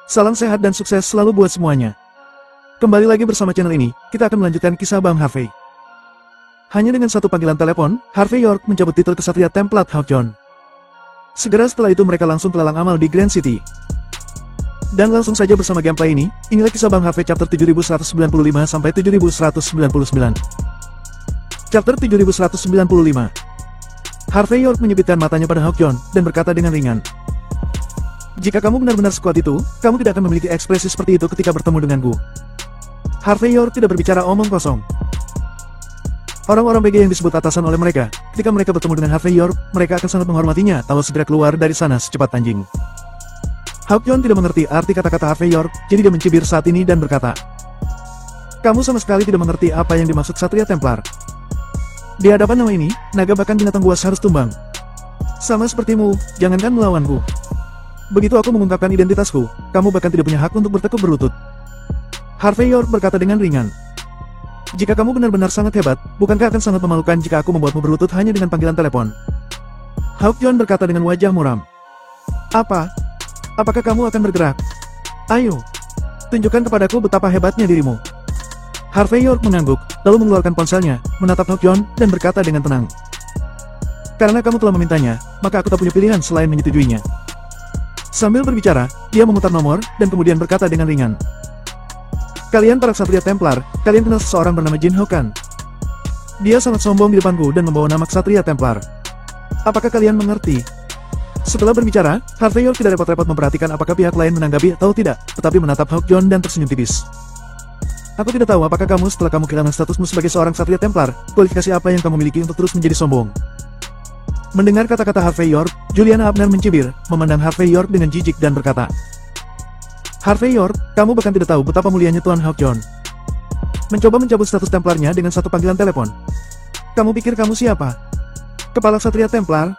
Salam sehat dan sukses selalu buat semuanya. Kembali lagi bersama channel ini, kita akan melanjutkan kisah Bang Harvey. Hanya dengan satu panggilan telepon, Harvey York mencabut titel Kesatria Templat Hawkjohn. Segera setelah itu mereka langsung ke lelang amal di Grand City. Dan langsung saja bersama gameplay ini, inilah kisah Bang Harvey chapter 7195 sampai 7199. Chapter 7195. Harvey York menyebitkan matanya pada Hawkjohn dan berkata dengan ringan, "Jika kamu benar-benar sekuat itu, kamu tidak akan memiliki ekspresi seperti itu ketika bertemu denganku." Harvey York tidak berbicara omong kosong. Orang-orang BG yang disebut atasan oleh mereka, ketika mereka bertemu dengan Harvey York, mereka akan sangat menghormatinya atau segera keluar dari sana secepat anjing. Hawkjohn tidak mengerti arti kata-kata Harvey York, jadi dia mencibir saat ini dan berkata, "Kamu sama sekali tidak mengerti apa yang dimaksud Satria Templar. Di hadapan nama ini, naga bahkan binatang buas harus tumbang. Sama sepertimu, jangankan melawanku. Begitu aku mengungkapkan identitasku, kamu bahkan tidak punya hak untuk bertekuk berlutut." Harvey York berkata dengan ringan, "Jika kamu benar-benar sangat hebat, bukankah akan sangat memalukan jika aku membuatmu berlutut hanya dengan panggilan telepon?" Hawkjohn berkata dengan wajah muram, "Apa? Apakah kamu akan bergerak? Ayo, tunjukkan kepadaku betapa hebatnya dirimu." Harvey York mengangguk, lalu mengeluarkan ponselnya, menatap Hawkjohn, dan berkata dengan tenang, "Karena kamu telah memintanya, maka aku tak punya pilihan selain menyetujuinya." Sambil berbicara, dia memutar nomor, dan kemudian berkata dengan ringan, "Kalian para Ksatria Templar, kalian kenal seseorang bernama Jin Ho kan? Dia sangat sombong di depanku dan membawa nama Ksatria Templar. Apakah kalian mengerti?" Setelah berbicara, Harvey York tidak repot-repot memperhatikan apakah pihak lain menanggapi atau tidak, tetapi menatap Hawkjohn dan tersenyum tipis. "Aku tidak tahu apakah kamu setelah kamu kehilangan statusmu sebagai seorang Ksatria Templar, kualifikasi apa yang kamu miliki untuk terus menjadi sombong." Mendengar kata-kata Harvey York, Juliana Abner mencibir, memandang Harvey York dengan jijik dan berkata, "Harvey York, kamu bahkan tidak tahu betapa mulianya Tuan Hawkjohn. Mencoba mencabut status Templarnya dengan satu panggilan telepon. Kamu pikir kamu siapa? Kepala Ksatria Templar?"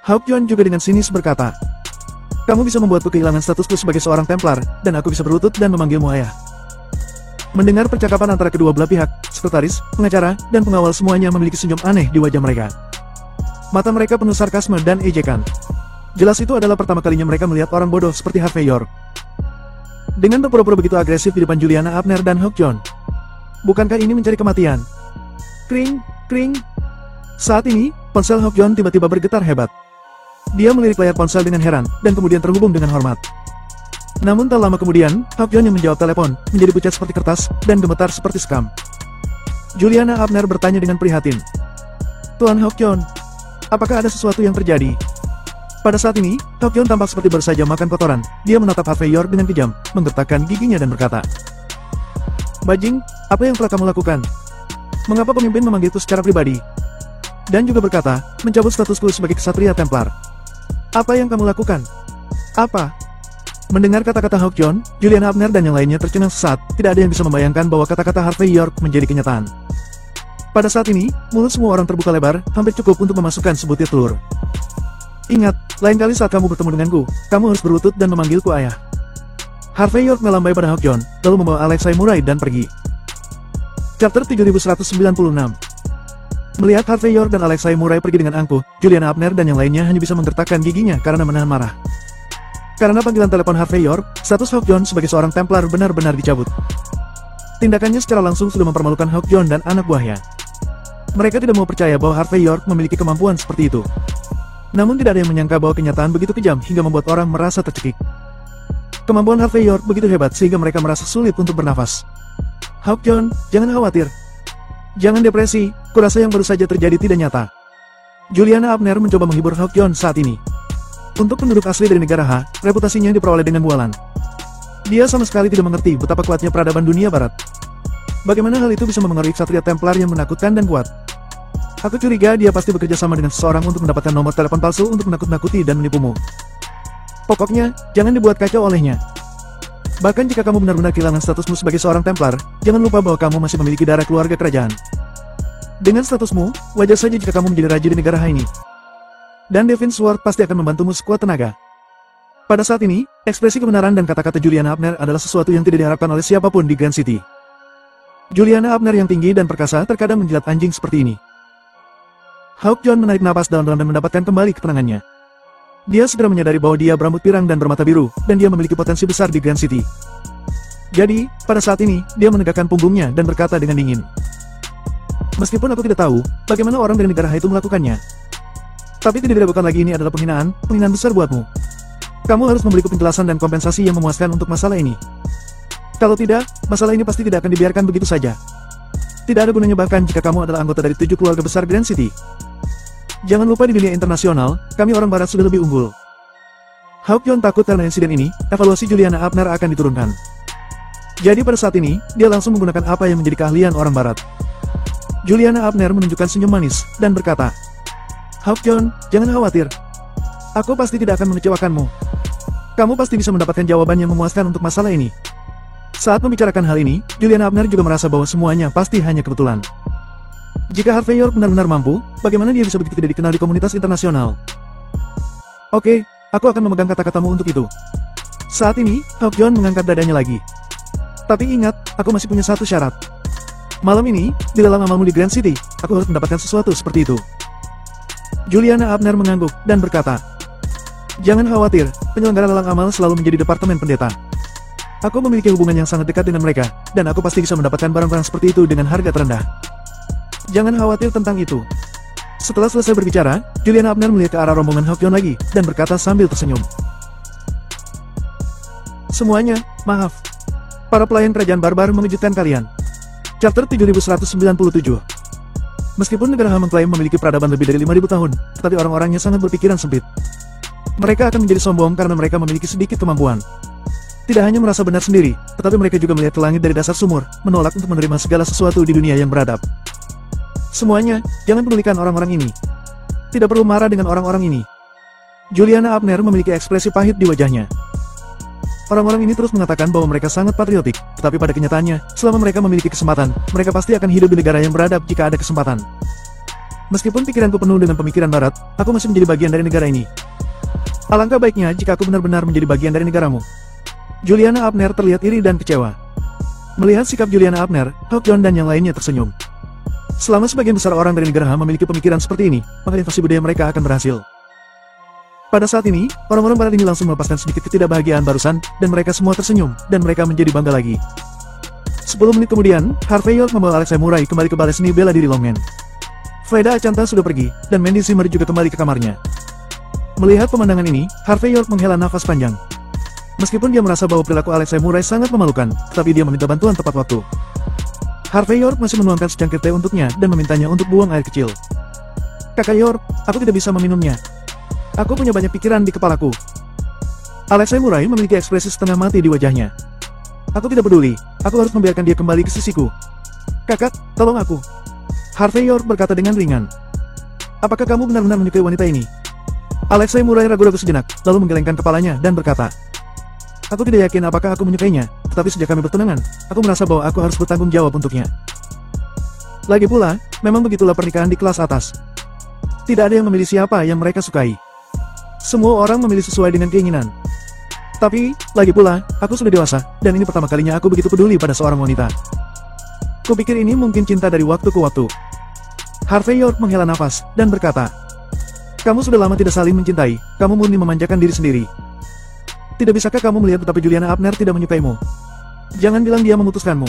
Hawkjohn juga dengan sinis berkata, "Kamu bisa membuatku kehilangan statusku sebagai seorang Templar, dan aku bisa berlutut dan memanggilmu ayah." Mendengar percakapan antara kedua belah pihak, sekretaris, pengacara, dan pengawal semuanya memiliki senyum aneh di wajah mereka. Mata mereka penuh sarkasme dan ejekan. Jelas itu adalah pertama kalinya mereka melihat orang bodoh seperti Harvey York. Dengan berpura-pura begitu agresif di depan Juliana Abner dan Hawkjohn. Bukankah ini mencari kematian? Kring, kring. Saat ini, ponsel Hawkjohn tiba-tiba bergetar hebat. Dia melirik layar ponsel dengan heran, dan kemudian terhubung dengan hormat. Namun tak lama kemudian, Hawkjohn yang menjawab telepon, menjadi pucat seperti kertas, dan gemetar seperti sekam. Juliana Abner bertanya dengan prihatin, "Tuan Hawkjohn, apakah ada sesuatu yang terjadi?" Pada saat ini, Hawkjohn tampak seperti baru saja makan kotoran. Dia menatap Harvey York dengan kejam, menggertakkan giginya dan berkata, "Bajing, apa yang telah kamu lakukan? Mengapa pemimpin memanggilku secara pribadi? Dan juga berkata, mencabut statusku sebagai Ksatria Templar. Apa yang kamu lakukan? Apa?" Mendengar kata-kata Hawkjohn, Juliana Abner dan yang lainnya tercengang sesaat. Tidak ada yang bisa membayangkan bahwa kata-kata Harvey York menjadi kenyataan. Pada saat ini, mulut semua orang terbuka lebar, hampir cukup untuk memasukkan sebutir telur. "Ingat, lain kali saat kamu bertemu denganku, kamu harus berlutut dan memanggilku ayah." Harvey York melambai pada Hawkjohn, lalu membawa Alexei Murai dan pergi. Chapter 7196. Melihat Harvey York dan Alexei Murai pergi dengan angkuh, Juliana Abner dan yang lainnya hanya bisa menggertakkan giginya karena menahan marah. Karena panggilan telepon Harvey York, status Hawkjohn sebagai seorang Templar benar-benar dicabut. Tindakannya secara langsung sudah mempermalukan Hawkjohn dan anak buahnya. Mereka tidak mau percaya bahwa Harvey York memiliki kemampuan seperti itu. Namun tidak ada yang menyangka bahwa kenyataan begitu kejam hingga membuat orang merasa tercekik. Kemampuan Harvey York begitu hebat sehingga mereka merasa sulit untuk bernafas. "Hawkjohn, jangan khawatir. Jangan depresi, kurasa yang baru saja terjadi tidak nyata." Juliana Abner mencoba menghibur Hawkjohn saat ini. Untuk penduduk asli dari negara H, reputasinya diperoleh dengan bualan. Dia sama sekali tidak mengerti betapa kuatnya peradaban dunia barat. Bagaimana hal itu bisa memengaruhi Ksatria Templar yang menakutkan dan kuat? Aku curiga dia pasti bekerja sama dengan seseorang untuk mendapatkan nomor telepon palsu untuk menakut-nakuti dan menipumu. Pokoknya, jangan dibuat kacau olehnya. Bahkan jika kamu benar-benar kehilangan statusmu sebagai seorang Templar, jangan lupa bahwa kamu masih memiliki darah keluarga kerajaan. Dengan statusmu, wajar saja jika kamu menjadi raja di negara H ini. Dan Devin Sword pasti akan membantumu sekuat tenaga. Pada saat ini, ekspresi kebenaran dan kata-kata Juliana Abner adalah sesuatu yang tidak diharapkan oleh siapapun di Grand City. Juliana Abner yang tinggi dan perkasa terkadang menjilat anjing seperti ini. Hawk John menarik napas dalam-dalam dan mendapatkan kembali ketenangannya. Dia segera menyadari bahwa dia berambut pirang dan bermata biru, dan dia memiliki potensi besar di Grand City. Jadi, pada saat ini, dia menegakkan punggungnya dan berkata dengan dingin. Meskipun aku tidak tahu, bagaimana orang dari negara itu melakukannya. Tapi tidak diragukan lagi ini adalah penghinaan besar buatmu. Kamu harus memberiku penjelasan dan kompensasi yang memuaskan untuk masalah ini. Kalau tidak, masalah ini pasti tidak akan dibiarkan begitu saja. Tidak ada gunanya bahkan jika kamu adalah anggota dari 7 keluarga besar Grand City. Jangan lupa di dunia internasional, kami orang barat sudah lebih unggul. Hawk John takut karena insiden ini, evaluasi Juliana Abner akan diturunkan. Jadi pada saat ini, dia langsung menggunakan apa yang menjadi keahlian orang barat. Juliana Abner menunjukkan senyum manis, dan berkata, Hawk John, jangan khawatir. Aku pasti tidak akan mengecewakanmu. Kamu pasti bisa mendapatkan jawaban yang memuaskan untuk masalah ini. Saat membicarakan hal ini, Juliana Abner juga merasa bahwa semuanya pasti hanya kebetulan. Jika Harvey York benar-benar mampu, bagaimana dia bisa begitu tidak dikenal di komunitas internasional? Oke, aku akan memegang kata-katamu untuk itu. Saat ini, Hawk John mengangkat dadanya lagi. Tapi ingat, aku masih punya satu syarat. Malam ini, di lelang amalmu di Grand City, aku harus mendapatkan sesuatu seperti itu. Juliana Abner mengangguk, dan berkata, Jangan khawatir, penyelenggara lelang amal selalu menjadi departemen pendeta. Aku memiliki hubungan yang sangat dekat dengan mereka, dan aku pasti bisa mendapatkan barang-barang seperti itu dengan harga terendah. Jangan khawatir tentang itu. Setelah selesai berbicara, Juliana Abner melihat ke arah rombongan Hawk John lagi, dan berkata sambil tersenyum. Semuanya, maaf. Para pelayan kerajaan barbar mengejutkan kalian. Chapter 7197. Meskipun negara Ha mengklaim memiliki peradaban lebih dari 5.000 tahun, tetapi orang-orangnya sangat berpikiran sempit. Mereka akan menjadi sombong karena mereka memiliki sedikit kemampuan. Tidak hanya merasa benar sendiri, tetapi mereka juga melihat ke langit dari dasar sumur, menolak untuk menerima segala sesuatu di dunia yang beradab. Semuanya, jangan pedulikan orang-orang ini. Tidak perlu marah dengan orang-orang ini. Juliana Abner memiliki ekspresi pahit di wajahnya. Orang-orang ini terus mengatakan bahwa mereka sangat patriotik, tetapi pada kenyataannya, selama mereka memiliki kesempatan, mereka pasti akan hidup di negara yang beradab jika ada kesempatan. Meskipun pikiranku penuh dengan pemikiran barat, aku masih menjadi bagian dari negara ini. Alangkah baiknya jika aku benar-benar menjadi bagian dari negaramu. Juliana Abner terlihat iri dan kecewa. Melihat sikap Juliana Abner, Hawk John dan yang lainnya tersenyum. Selama sebagian besar orang dari negara Ha memiliki pemikiran seperti ini, maka invasi budaya mereka akan berhasil. Pada saat ini, orang-orang barat ini langsung melepaskan sedikit ketidakbahagiaan barusan, dan mereka semua tersenyum, dan mereka menjadi bangga lagi. 10 menit kemudian, Harvey York membawa Alex Samurai kembali ke balai seni bela diri Longman. Freda Achanta sudah pergi, dan Mandy Zimmer juga kembali ke kamarnya. Melihat pemandangan ini, Harvey York menghela nafas panjang. Meskipun dia merasa bahwa perilaku Alex Samurai sangat memalukan, tetapi dia meminta bantuan tepat waktu. Harvey York masih menuangkan secangkir teh untuknya dan memintanya untuk buang air kecil. Kakak York, aku tidak bisa meminumnya. Aku punya banyak pikiran di kepalaku. Alex Samurai memiliki ekspresi setengah mati di wajahnya. Aku tidak peduli, aku harus membiarkan dia kembali ke sisiku. Kakak, tolong aku. Harvey York berkata dengan ringan. Apakah kamu benar-benar menyukai wanita ini? Alex Samurai ragu-ragu sejenak, lalu menggelengkan kepalanya dan berkata, Aku tidak yakin apakah aku menyukainya, tetapi sejak kami bertunangan, aku merasa bahwa aku harus bertanggung jawab untuknya. Lagi pula, memang begitulah pernikahan di kelas atas. Tidak ada yang memilih siapa yang mereka sukai. Semua orang memilih sesuai dengan keinginan. Tapi, lagi pula, aku sudah dewasa, dan ini pertama kalinya aku begitu peduli pada seorang wanita. Kupikir ini mungkin cinta dari waktu ke waktu. Harvey York menghela nafas, dan berkata, Kamu sudah lama tidak saling mencintai, kamu murni memanjakan diri sendiri. Tidak bisakah kamu melihat betapa Juliana Abner tidak menyukaimu? Jangan bilang dia memutuskanmu.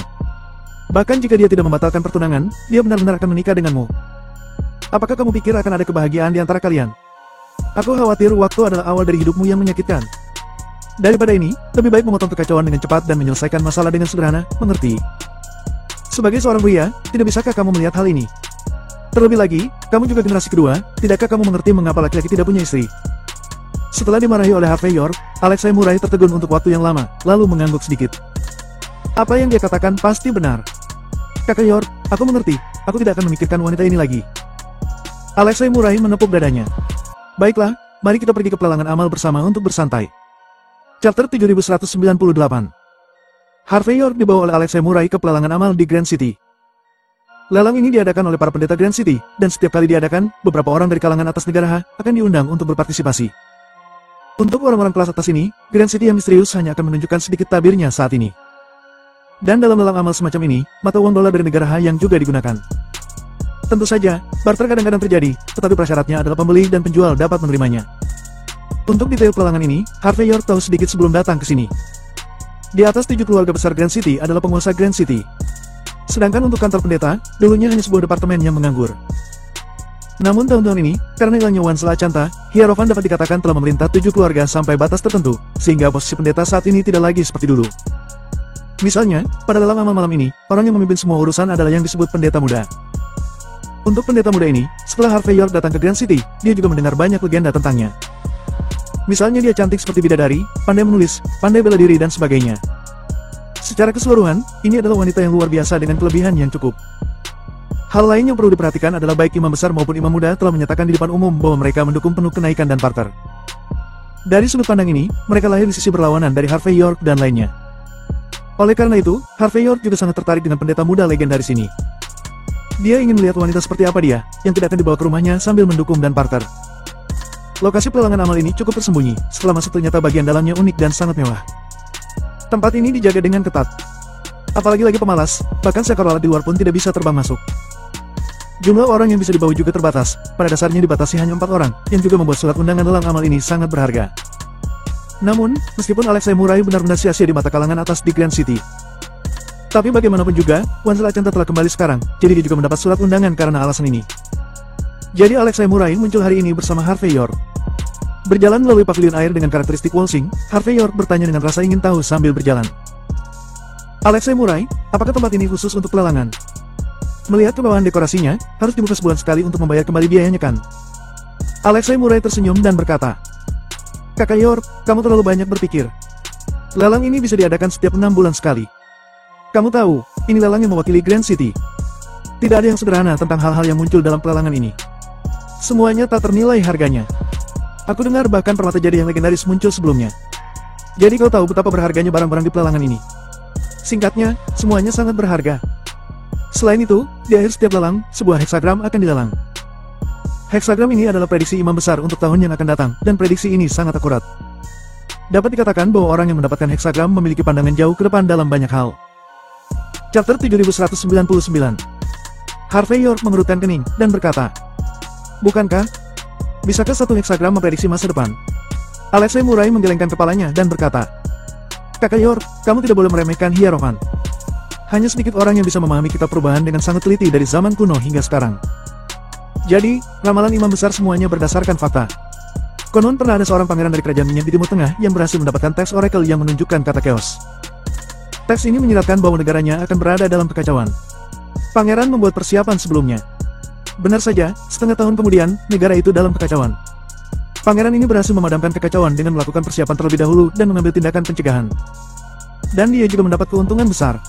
Bahkan jika dia tidak membatalkan pertunangan, dia benar-benar akan menikah denganmu. Apakah kamu pikir akan ada kebahagiaan di antara kalian? Aku khawatir waktu adalah awal dari hidupmu yang menyakitkan. Daripada ini, lebih baik memotong kekacauan dengan cepat dan menyelesaikan masalah dengan sederhana, mengerti? Sebagai seorang pria, tidak bisakah kamu melihat hal ini? Terlebih lagi, kamu juga generasi kedua, tidakkah kamu mengerti mengapa laki-laki tidak punya istri? Setelah dimarahi oleh Harvey York, Alex Samurai tertegun untuk waktu yang lama, lalu mengangguk sedikit. Apa yang dia katakan pasti benar. Kakak York, aku mengerti, aku tidak akan memikirkan wanita ini lagi. Alex Samurai menepuk dadanya. Baiklah, mari kita pergi ke pelelangan amal bersama untuk bersantai. Chapter 7198. Harvey York dibawa oleh Alex Samurai ke pelelangan amal di Grand City. Lelang ini diadakan oleh para pendeta Grand City, dan setiap kali diadakan, beberapa orang dari kalangan atas negara Ha akan diundang untuk berpartisipasi. Untuk orang-orang kelas atas ini, Grand City yang misterius hanya akan menunjukkan sedikit tabirnya saat ini. Dan dalam lelang amal semacam ini, mata uang dolar dari negara Hayang juga digunakan. Tentu saja, barter kadang-kadang terjadi, tetapi prasyaratnya adalah pembeli dan penjual dapat menerimanya. Untuk detail pelelangan ini, Harvey York tahu sedikit sebelum datang ke sini. Di atas 7 keluarga besar Grand City adalah penguasa Grand City. Sedangkan untuk kantor pendeta, dulunya hanya sebuah departemen yang menganggur. Namun tahun-tahun ini, karena hilangnya Wan Selacanta, Hierophant dapat dikatakan telah memerintah 7 keluarga sampai batas tertentu, sehingga posisi pendeta saat ini tidak lagi seperti dulu. Misalnya, pada lelang amal malam ini, orang yang memimpin semua urusan adalah yang disebut pendeta muda. Untuk pendeta muda ini, setelah Harvey York datang ke Grand City, dia juga mendengar banyak legenda tentangnya. Misalnya dia cantik seperti bidadari, pandai menulis, pandai bela diri dan sebagainya. Secara keseluruhan, ini adalah wanita yang luar biasa dengan kelebihan yang cukup. Hal lain yang perlu diperhatikan adalah baik imam besar maupun imam muda telah menyatakan di depan umum bahwa mereka mendukung penuh kenaikan dan barter. Dari sudut pandang ini, mereka lahir di sisi berlawanan dari Harvey York dan lainnya. Oleh karena itu, Harvey York juga sangat tertarik dengan pendeta muda legendaris ini. Dia ingin melihat wanita seperti apa dia, yang tidak akan dibawa ke rumahnya sambil mendukung dan barter. Lokasi pelelangan amal ini cukup tersembunyi, setelah masuk ternyata bagian dalamnya unik dan sangat mewah. Tempat ini dijaga dengan ketat. Apalagi lagi pemalas, bahkan seekor lalat di luar pun tidak bisa terbang masuk. Jumlah orang yang bisa dibawa juga terbatas, pada dasarnya dibatasi hanya 4 orang, yang juga membuat surat undangan lelang amal ini sangat berharga. Namun, meskipun Alexei Murai benar-benar sia-sia di mata kalangan atas di Grand City. Tapi bagaimanapun juga, Wan Selacanta telah kembali sekarang, jadi dia juga mendapat surat undangan karena alasan ini. Jadi Alexei Murai muncul hari ini bersama Harvey York. Berjalan melalui pavilion air dengan karakteristik waltzing, Harvey York bertanya dengan rasa ingin tahu sambil berjalan. Alexei Murai, apakah tempat ini khusus untuk pelelangan? Melihat kemewahan dekorasinya, harus dibuka sebulan sekali untuk membayar kembali biayanya kan? Alexei Murai tersenyum dan berkata, Kakak York, kamu terlalu banyak berpikir. Lelang ini bisa diadakan setiap 6 bulan sekali. Kamu tahu, ini lelang yang mewakili Grand City. Tidak ada yang sederhana tentang hal-hal yang muncul dalam pelelangan ini. Semuanya tak ternilai harganya. Aku dengar bahkan permata jadi yang legendaris muncul sebelumnya. Jadi kau tahu betapa berharganya barang-barang di pelelangan ini. Singkatnya, semuanya sangat berharga. Selain itu, di akhir setiap lelang, sebuah heksagram akan dilelang. Heksagram ini adalah prediksi imam besar untuk tahun yang akan datang, dan prediksi ini sangat akurat. Dapat dikatakan bahwa orang yang mendapatkan heksagram memiliki pandangan jauh ke depan dalam banyak hal. Chapter 7199. Harvey York mengerutkan kening, dan berkata, Bukankah? Bisakah satu heksagram memprediksi masa depan? Alexei Murai menggelengkan kepalanya dan berkata, Kakak York, kamu tidak boleh meremehkan Hierophant. Hanya sedikit orang yang bisa memahami kitab perubahan dengan sangat teliti dari zaman kuno hingga sekarang. Jadi, ramalan imam besar semuanya berdasarkan fakta. Konon pernah ada seorang pangeran dari kerajaan minyak di Timur Tengah yang berhasil mendapatkan teks oracle yang menunjukkan kata chaos. Teks ini menyiratkan bahwa negaranya akan berada dalam kekacauan. Pangeran membuat persiapan sebelumnya. Benar saja, setengah tahun kemudian, negara itu dalam kekacauan. Pangeran ini berhasil memadamkan kekacauan dengan melakukan persiapan terlebih dahulu dan mengambil tindakan pencegahan. Dan dia juga mendapat keuntungan besar.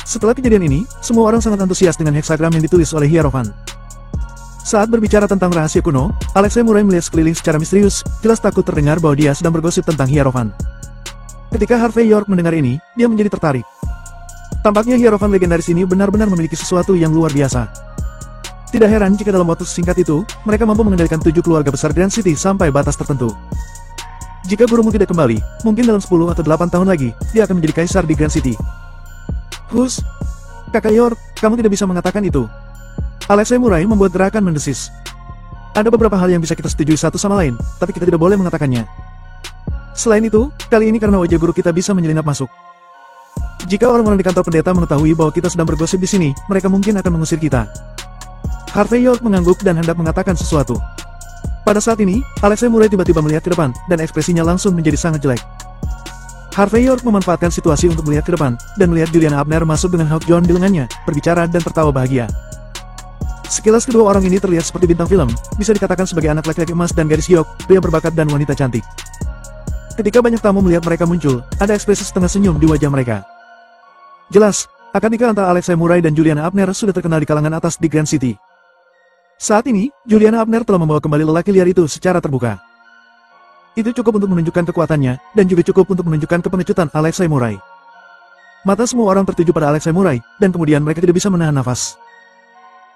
Setelah kejadian ini, semua orang sangat antusias dengan heksagram yang ditulis oleh Hierophant. Saat berbicara tentang rahasia kuno, Alexei Murai melihat sekeliling secara misterius, jelas takut terdengar bahwa dia sedang bergosip tentang Hierophant. Ketika Harvey York mendengar ini, dia menjadi tertarik. Tampaknya Hierophant legendaris ini benar-benar memiliki sesuatu yang luar biasa. Tidak heran jika dalam waktu singkat itu, mereka mampu mengendalikan 7 keluarga besar Grand City sampai batas tertentu. Jika gurumu tidak kembali, mungkin dalam 10 atau 8 tahun lagi, dia akan menjadi kaisar di Grand City. Hus, Kakak York, kamu tidak bisa mengatakan itu. Alexei Murai membuat gerakan mendesis. Ada beberapa hal yang bisa kita setujui satu sama lain, tapi kita tidak boleh mengatakannya. Selain itu, kali ini karena wajah guru kita bisa menyelinap masuk. Jika orang-orang di kantor pendeta mengetahui bahwa kita sedang bergosip di sini, mereka mungkin akan mengusir kita. Harvey York mengangguk dan hendak mengatakan sesuatu. Pada saat ini, Alexei Murai tiba-tiba melihat ke depan, dan ekspresinya langsung menjadi sangat jelek. Harvey York memanfaatkan situasi untuk melihat ke depan, dan melihat Juliana Abner masuk dengan Hawk John di lengannya, berbicara dan tertawa bahagia. Sekilas kedua orang ini terlihat seperti bintang film, bisa dikatakan sebagai anak laki-laki emas dan gadis giok, pria berbakat dan wanita cantik. Ketika banyak tamu melihat mereka muncul, ada ekspresi setengah senyum di wajah mereka. Jelas, akad nikah antara Alexei Murai dan Juliana Abner sudah terkenal di kalangan atas di Grand City. Saat ini, Juliana Abner telah membawa kembali lelaki liar itu secara terbuka. Itu cukup untuk menunjukkan kekuatannya, dan juga cukup untuk menunjukkan kepengecutan Alexei Murai. Mata semua orang tertuju pada Alexei Murai, dan kemudian mereka tidak bisa menahan nafas.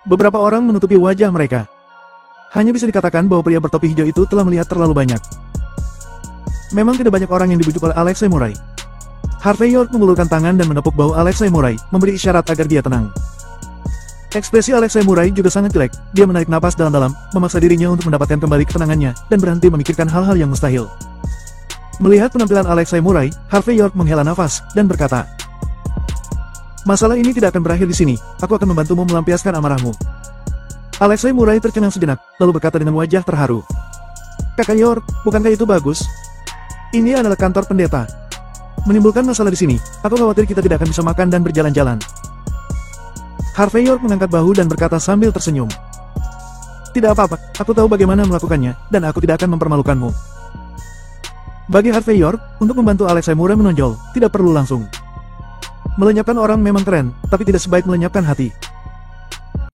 Beberapa orang menutupi wajah mereka. Hanya bisa dikatakan bahwa pria bertopi hijau itu telah melihat terlalu banyak. Memang tidak banyak orang yang dibujuk oleh Alexei Murai. Harvey York mengulurkan tangan dan menepuk bahu Alexei Murray, memberi isyarat agar dia tenang. Ekspresi Alexei Murray juga sangat jelek, dia menarik napas dalam-dalam, memaksa dirinya untuk mendapatkan kembali ketenangannya, dan berhenti memikirkan hal-hal yang mustahil. Melihat penampilan Alexei Murray, Harvey York menghela nafas, dan berkata, "Masalah ini tidak akan berakhir di sini, aku akan membantumu melampiaskan amarahmu." Alexei Murray tercengang sejenak, lalu berkata dengan wajah terharu, "Kakak York, bukankah itu bagus? Ini adalah kantor pendeta. Menimbulkan masalah di sini, aku khawatir kita tidak akan bisa makan dan berjalan-jalan." Harvey York mengangkat bahu dan berkata sambil tersenyum, "Tidak apa-apa, aku tahu bagaimana melakukannya, dan aku tidak akan mempermalukanmu." Bagi Harvey York, untuk membantu Alexei Murray menonjol, tidak perlu langsung. Melenyapkan orang memang keren, tapi tidak sebaik melenyapkan hati.